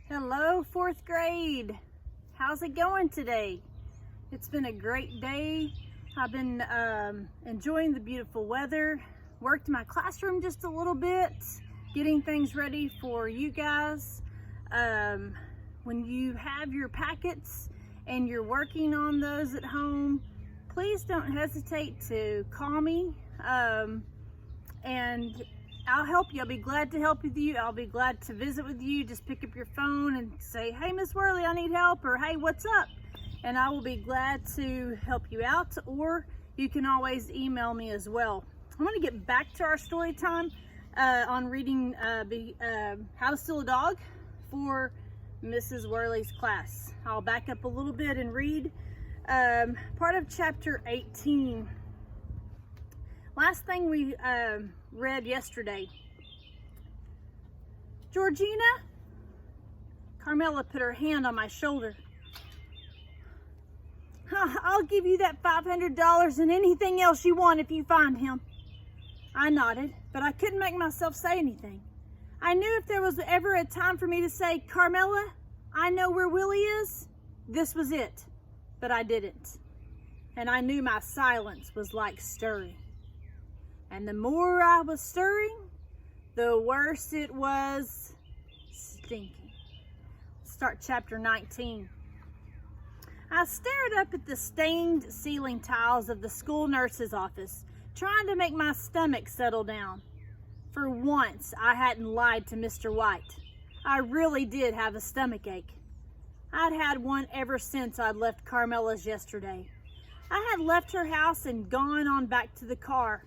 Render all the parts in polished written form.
Hello, fourth grade. How's it going today? It's been a great day. I've been enjoying the beautiful weather. Worked in my classroom just a little bit, getting things ready for you guys. When you have your packets and you're working on those at home, please don't hesitate to call me and I'll help you. I'll be glad to help with you. I'll be glad to visit with you. Just pick up your phone and say, hey, Miss Worley, I need help, or hey, what's up? And I will be glad to help you out, or you can always email me as well. I want to get back to our story time on reading How to Steal a Dog for Mrs. Worley's class. I'll back up a little bit and read part of chapter 18. Last thing we read yesterday. Georgina? Carmela put her hand on my shoulder. I'll give you that $500 and anything else you want if you find him. I nodded, but I couldn't make myself say anything. I knew if there was ever a time for me to say, Carmela, I know where Willie is, this was it. But I didn't. And I knew my silence was like stirring. And the more I was stirring, the worse it was stinking. Start chapter 19. I stared up at the stained ceiling tiles of the school nurse's office, trying to make my stomach settle down. For once, I hadn't lied to Mr. White. I really did have a stomach ache. I'd had one ever since I'd left Carmela's yesterday. I had left her house and gone on back to the car.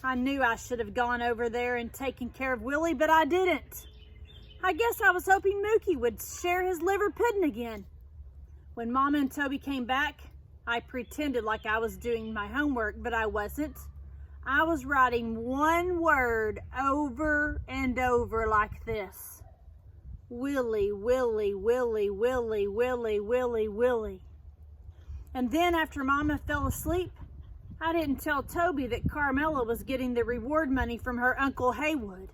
I knew I should have gone over there and taken care of Willie, but I didn't. I guess I was hoping Mookie would share his liver pudding again. When Mama and Toby came back, I pretended like I was doing my homework, but I wasn't. I was writing one word over and over like this. Willie, Willie, Willie, Willie, Willie, Willie, Willie. And then after Mama fell asleep, I didn't tell Toby that Carmela was getting the reward money from her Uncle Haywood.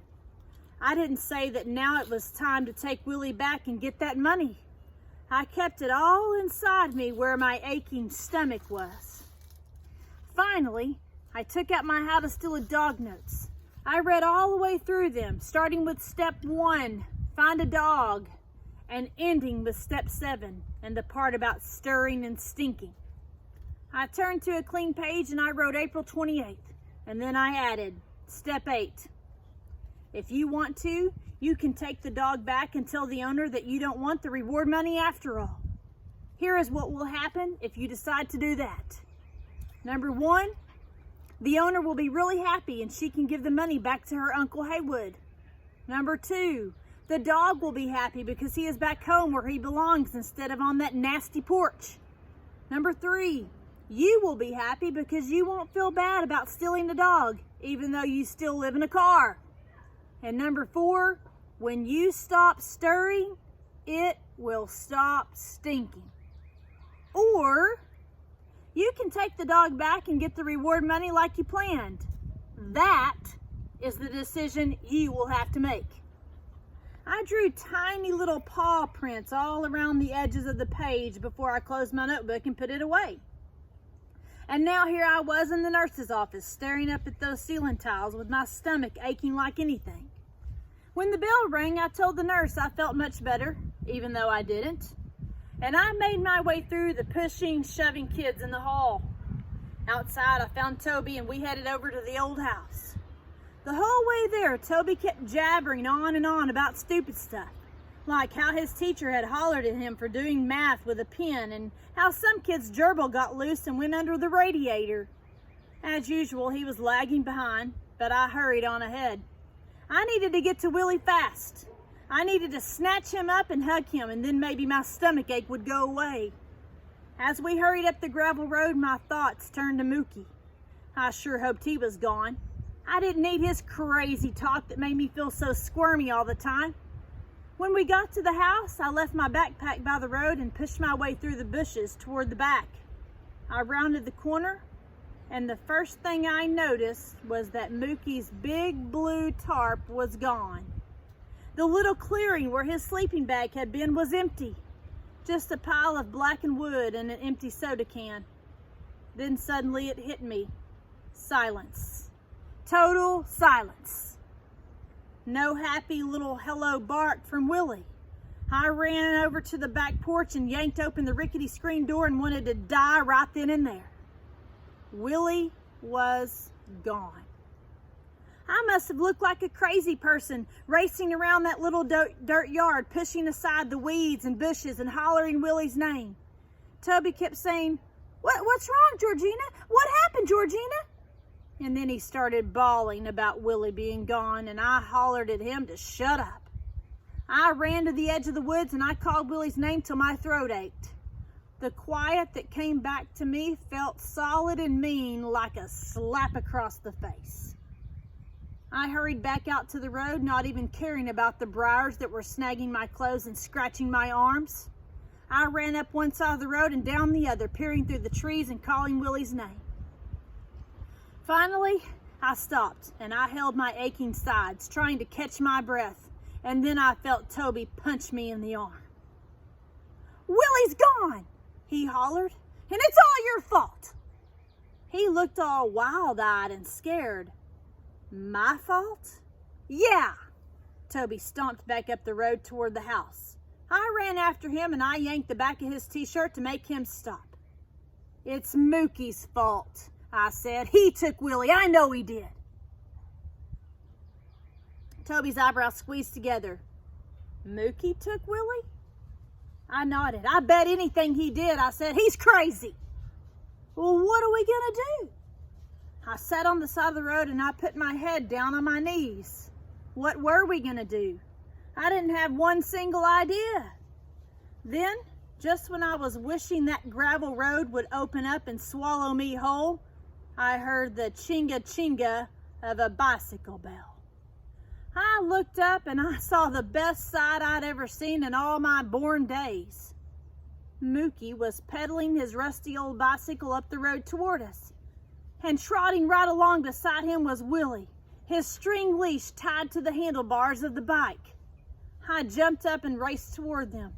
I didn't say that now it was time to take Willie back and get that money. I kept it all inside me where my aching stomach was. Finally, I took out my How to Steal a Dog notes. I read all the way through them, starting with step 1, find a dog, and ending with step 7 and the part about stirring and stinking. I turned to a clean page and I wrote April 28th, and then I added step 8. If you want to, you can take the dog back and tell the owner that you don't want the reward money after all. Here is what will happen if you decide to do that. Number 1, the owner will be really happy and she can give the money back to her Uncle Haywood. Number 2, the dog will be happy because he is back home where he belongs instead of on that nasty porch. Number 3, you will be happy because you won't feel bad about stealing the dog, even though you still live in a car. And number 4, when you stop stirring, it will stop stinking. Or you can take the dog back and get the reward money like you planned. That is the decision you will have to make. I drew tiny little paw prints all around the edges of the page before I closed my notebook and put it away. And now here I was in the nurse's office, staring up at those ceiling tiles with my stomach aching like anything. When the bell rang, I told the nurse I felt much better, even though I didn't. And I made my way through the pushing, shoving kids in the hall. Outside, I found Toby and we headed over to the old house. The whole way there, Toby kept jabbering on and on about stupid stuff, like how his teacher had hollered at him for doing math with a pen and how some kid's gerbil got loose and went under the radiator. As usual, he was lagging behind, but I hurried on ahead. I needed to get to Willie fast. I needed to snatch him up and hug him, and then maybe my stomach ache would go away. As we hurried up the gravel road, my thoughts turned to Mookie. I sure hoped he was gone. I didn't need his crazy talk that made me feel so squirmy all the time. When we got to the house, I left my backpack by the road and pushed my way through the bushes toward the back. I rounded the corner, and the first thing I noticed was that Mookie's big blue tarp was gone. The little clearing where his sleeping bag had been was empty. Just a pile of blackened wood and an empty soda can. Then suddenly it hit me. Silence. Total silence. No happy little hello bark from Willie. I ran over to the back porch and yanked open the rickety screen door and wanted to die right then and there. Willie was gone. I must have looked like a crazy person racing around that little dirt yard, pushing aside the weeds and bushes and hollering Willie's name. Toby kept saying, What's wrong, Georgina? What happened, Georgina? And then he started bawling about Willie being gone, and I hollered at him to shut up. I ran to the edge of the woods and I called Willie's name till my throat ached. The quiet that came back to me felt solid and mean, like a slap across the face. I hurried back out to the road, not even caring about the briars that were snagging my clothes and scratching my arms. I ran up one side of the road and down the other, peering through the trees and calling Willie's name. Finally, I stopped and I held my aching sides, trying to catch my breath, and then I felt Toby punch me in the arm. Willie's gone, he hollered, and it's all your fault. He looked all wild-eyed and scared. My fault? Yeah. Toby stomped back up the road toward the house. I ran after him and I yanked the back of his t-shirt to make him stop. It's Mookie's fault, I said. He took Willie. I know he did. Toby's eyebrows squeezed together. Mookie took Willie? I nodded. I bet anything he did, I said. He's crazy. Well, what are we going to do? I sat on the side of the road and I put my head down on my knees. What were we going to do? I didn't have one single idea. Then, just when I was wishing that gravel road would open up and swallow me whole, I heard the chinga-chinga of a bicycle bell. I looked up and I saw the best sight I'd ever seen in all my born days. Mookie was pedaling his rusty old bicycle up the road toward us, and trotting right along beside him was Willie, his string leash tied to the handlebars of the bike. I jumped up and raced toward them.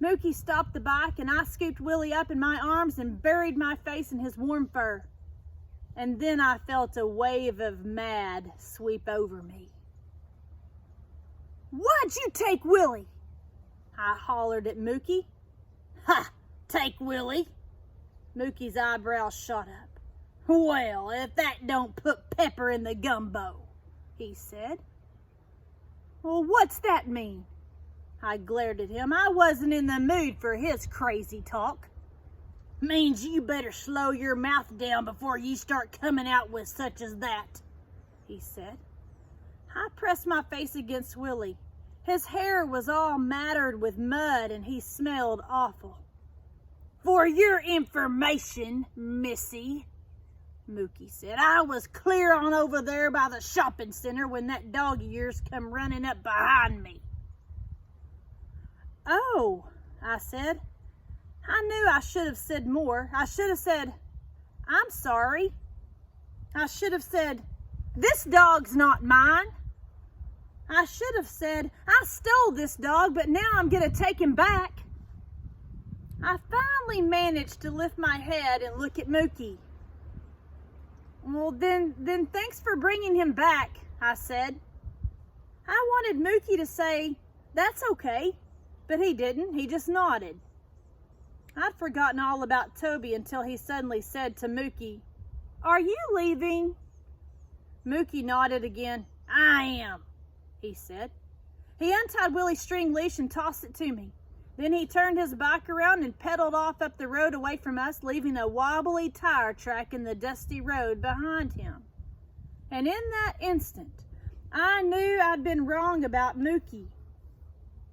Mookie stopped the bike and I scooped Willie up in my arms and buried my face in his warm fur. And then I felt a wave of mad sweep over me. Why'd you take Willie? I hollered at Mookie. Ha! Take Willie? Mookie's eyebrows shot up. Well, if that don't put pepper in the gumbo, he said. Well, what's that mean? I glared at him. I wasn't in the mood for his crazy talk. Means you better slow your mouth down before you start coming out with such as that, he said. I pressed my face against Willie. His hair was all matted with mud and he smelled awful. For your information, Missy, Mookie said, I was clear on over there by the shopping center when that dog of yours come running up behind me. Oh, I said. I knew I should have said more. I should have said, I'm sorry. I should have said, this dog's not mine. I should have said, I stole this dog, but now I'm going to take him back. I finally managed to lift my head and look at Mookie. Well, then thanks for bringing him back, I said. I wanted Mookie to say, that's okay, but he didn't. He just nodded. I'd forgotten all about Toby until he suddenly said to Mookie, Are you leaving? Mookie nodded again. I am, he said. He untied Willie's string leash and tossed it to me. Then he turned his bike around and pedaled off up the road away from us, leaving a wobbly tire track in the dusty road behind him. And in that instant, I knew I'd been wrong about Mookie.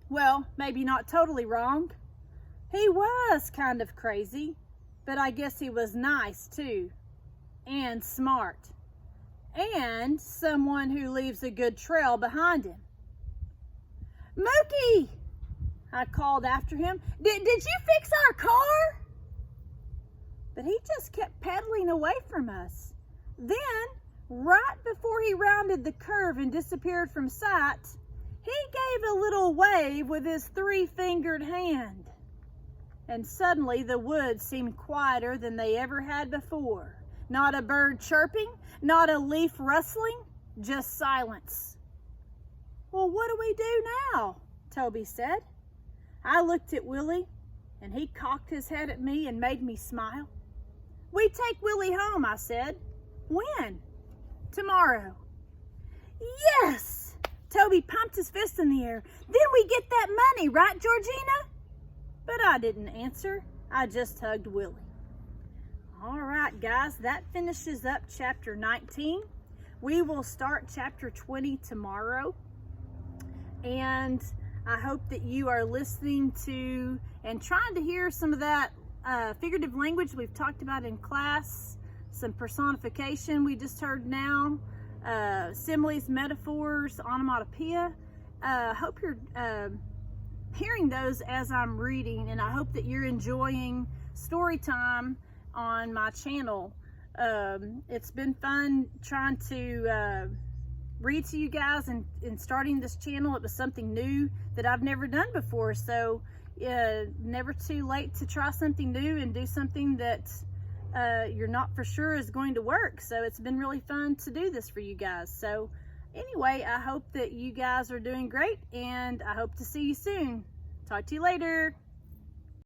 Well, maybe not totally wrong. He was kind of crazy, but I guess he was nice too, and smart, and someone who leaves a good trail behind him. Mookie! I called after him. Did you fix our car? But he just kept pedaling away from us. Then, right before he rounded the curve and disappeared from sight, He gave a little wave with his three-fingered hand, and suddenly the woods seemed quieter than they ever had before. Not a bird chirping, not a leaf rustling, just silence. "Well, what do we do now?" Toby said. I looked at Willie, and he cocked his head at me and made me smile. "We take Willie home," I said. "When?" "Tomorrow." "Yes!" Toby pumped his fist in the air. "Then we get that money, right, Georgina?" But I didn't answer. I just hugged Willie. All right, guys, that finishes up chapter 19. We will start chapter 20 tomorrow. And I hope that you are listening to and trying to hear some of that figurative language we've talked about in class, some personification we just heard now, similes, metaphors, onomatopoeia. Hope you're hearing those as I'm reading, and I hope that you're enjoying story time on my channel. It's been fun trying to read to you guys, and starting this channel. It was something new that I've never done before, so never too late to try something new and do something that you're not for sure is going to work. So it's been really fun to do this for you guys. So anyway, I hope that you guys are doing great, and I hope to see you soon. Talk to you later.